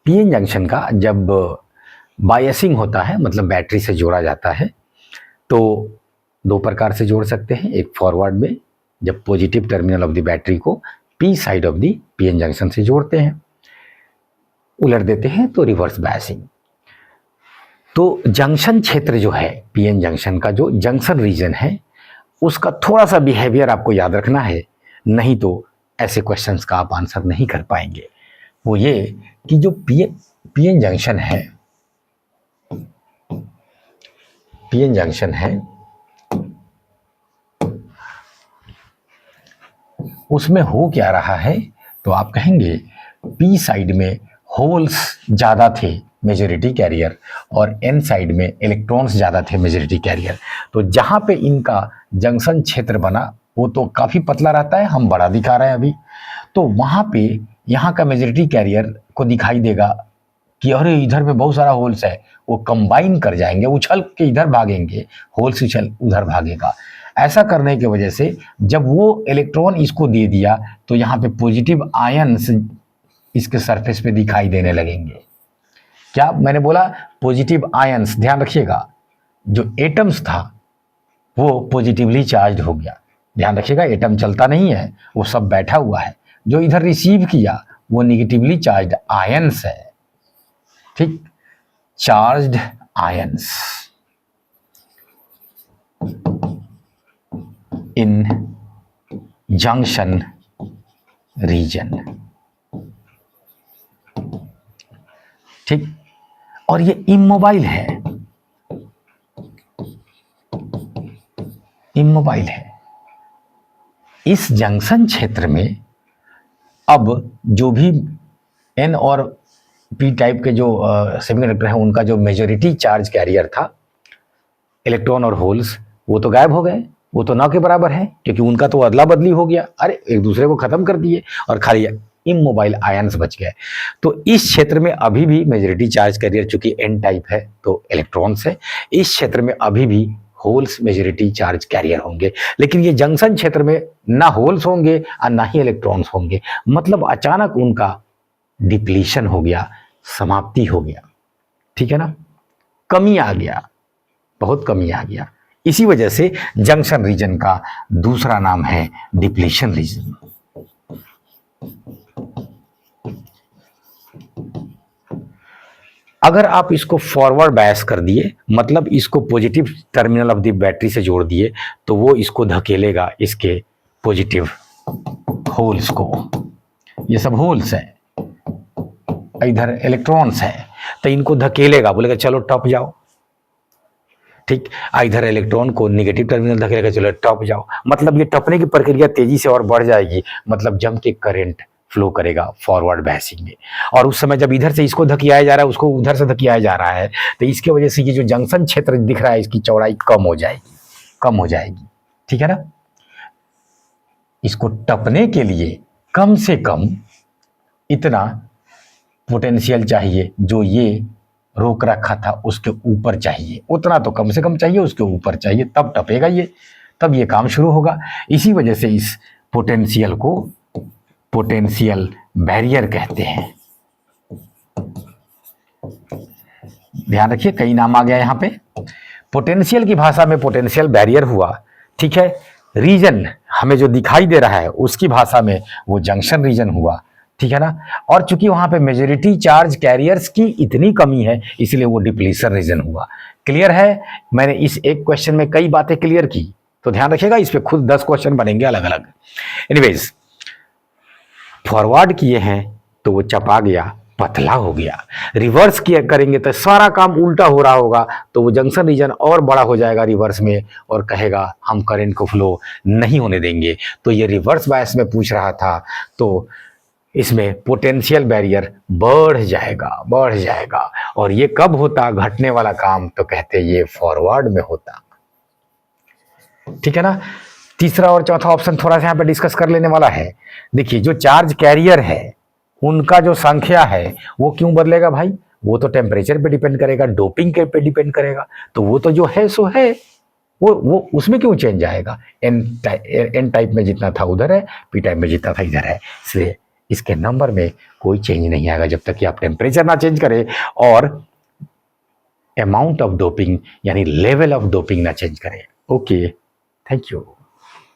PN junction का जब biasing होता है, मतलब बैटरी से जोड़ा जाता है, तो दो प्रकार से जोड़ सकते हैं। एक फॉरवर्ड में, जब positive terminal of the battery को P side of the PN junction से जोड़ते हैं, उलट देते हैं, तो रिवर्स बायसिंग। तो जंक्शन क्षेत्र जो है, पीएन जंक्शन का जो जंक्शन रीजन है, उसका थोड़ा सा बिहेवियर आपको याद रखना है, नहीं तो ऐसे क्वेश्चंस का आप आंसर नहीं कर पाएंगे। वो ये कि जो पीएन जंक्शन है, पीएन जंक्शन है, उसमें हो क्या रहा है, तो आप कहेंगे पी साइड में होल्स ज़्यादा थे मेजॉरिटी कैरियर, और एन साइड में इलेक्ट्रॉन्स ज़्यादा थे मेजॉरिटी कैरियर। तो जहाँ पे इनका जंक्शन क्षेत्र बना वो तो काफ़ी पतला रहता है, हम बड़ा दिखा रहे हैं अभी, तो वहाँ पे यहाँ का मेजॉरिटी कैरियर को दिखाई देगा कि अरे इधर पे बहुत सारा होल्स है, वो कंबाइन कर जाएंगे, उछल के इधर भागेंगे, होल्स उछल उधर भागेगा। ऐसा करने की वजह से जब वो इलेक्ट्रॉन इसको दे दिया तो यहाँ पे पॉजिटिव आयन्स इसके सरफेस पे दिखाई देने लगेंगे। क्या मैंने बोला? Positive ions. ध्यान रखिएगा, जो एटम्स था वो पॉजिटिवली चार्ज हो गया। ध्यान रखिएगा, एटम चलता नहीं है, वो सब बैठा हुआ है। जो इधर रिसीव किया वो निगेटिवली चार्ज आयन्स है, ठीक, charged ions in junction region, ठीक। और ये इमोबाइल है, इमोबाइल है। इस जंक्शन क्षेत्र में अब जो भी एन और पी टाइप के जो सेमीकंडक्टर हैं, उनका जो मेजॉरिटी चार्ज कैरियर था, इलेक्ट्रॉन और होल्स, वो तो गायब हो गए, वो तो ना के बराबर है, क्योंकि उनका तो अदला बदली हो गया, अरे एक दूसरे को खत्म कर दिए, और खाली इमोबाइल आयन्स बच गए। तो इस क्षेत्र में अभी भी मेजॉरिटी चार्ज कैरियर, चूंकि एन टाइप है तो इलेक्ट्रॉन्स है, इस क्षेत्र में अभी भी होल्स मेजॉरिटी चार्ज कैरियर होंगे। लेकिन ये जंक्शन क्षेत्र में ना होल्स होंगे और ना ही इलेक्ट्रॉन्स होंगे, मतलब अचानक उनका डिप्लीशन हो गया, समाप्ति हो गया, ठीक है ना, कमी आ गया, बहुत कमी आ गया। इसी वजह से जंक्शन रीजन का दूसरा नाम है डिप्लीशन रीजन। अगर आप इसको फॉरवर्ड बायस कर दिए, मतलब इसको positive terminal of the battery से जोड़ दिए, तो वो इसको धकेलेगा, इसके पॉजिटिव होल्स को। ये सब होल्स है, इधर इलेक्ट्रॉन्स है, तो इनको धकेलेगा, बोलेगा चलो टप जाओ, ठीक। इधर इलेक्ट्रॉन को निगेटिव टर्मिनल धकेलेगा, चलो टप जाओ। मतलब ये टपने की प्रक्रिया तेजी से और बढ़ जाएगी, मतलब जम के करंट फ्लो करेगा फॉरवर्ड बायसिंग में। और उस समय जब इधर से इसको धकियाया जा रहा है, उसको उधर से धकियाया जा रहा है, तो इसके वजह से ये जो जंक्शन क्षेत्र दिख रहा है, इसकी चौड़ाई कम हो जाएगी, कम हो जाएगी, ठीक है ना। इसको टपने के लिए कम से कम इतना पोटेंशियल चाहिए, जो ये रोक रखा था उसके ऊपर चाहिए, उतना तो कम से कम चाहिए, उसके ऊपर चाहिए, तब टपेगा ये, तब ये काम शुरू होगा। इसी वजह से इस पोटेंशियल को पोटेंशियल बैरियर कहते हैं। ध्यान रखिए, कई नाम आ गया यहाँ पे। पोटेंशियल की भाषा में पोटेंशियल बैरियर हुआ, ठीक है। रीजन हमें जो दिखाई दे रहा है उसकी भाषा में वो जंक्शन रीजन हुआ, ठीक है ना। और चूंकि वहां पे मेजॉरिटी चार्ज कैरियर्स की इतनी कमी है, इसलिए वो डिप्लीशन रीजन हुआ। क्लियर है? मैंने इस एक क्वेश्चन में कई बातें क्लियर की, तो ध्यान रखिएगा, इस पे खुद 10 क्वेश्चन बनेंगे अलग अलग। एनीवेज, फॉरवर्ड किए हैं तो वो चपा गया, पतला हो गया। रिवर्स किया करेंगे तो सारा काम उल्टा हो रहा होगा, तो वो जंक्शन रीजन और बड़ा हो जाएगा रिवर्स में, और कहेगा हम करंट को फ्लो नहीं होने देंगे। तो ये रिवर्स बायस में पूछ रहा था, तो इसमें पोटेंशियल बैरियर बढ़ जाएगा, बढ़ जाएगा। और ये कब होता घटने वाला काम, तो कहते ये फॉरवर्ड में होता, ठीक है ना। तीसरा और चौथा ऑप्शन थोड़ा सा यहाँ पे डिस्कस कर लेने वाला है। देखिए, जो चार्ज कैरियर है उनका जो संख्या है वो क्यों बदलेगा भाई? वो तो टेम्परेचर पे डिपेंड करेगा, डोपिंग के पे डिपेंड करेगा। तो वो तो जो है सो है, वो उसमें क्यों चेंज आएगा? एन टाइप में जितना था उधर है, पी टाइप में जितना था इधर है, इसलिए इसके नंबर में कोई चेंज नहीं आएगा जब तक कि आप टेम्परेचर ना चेंज करें और अमाउंट ऑफ डोपिंग यानी लेवल ऑफ डोपिंग ना चेंज करें। Okay, thank you.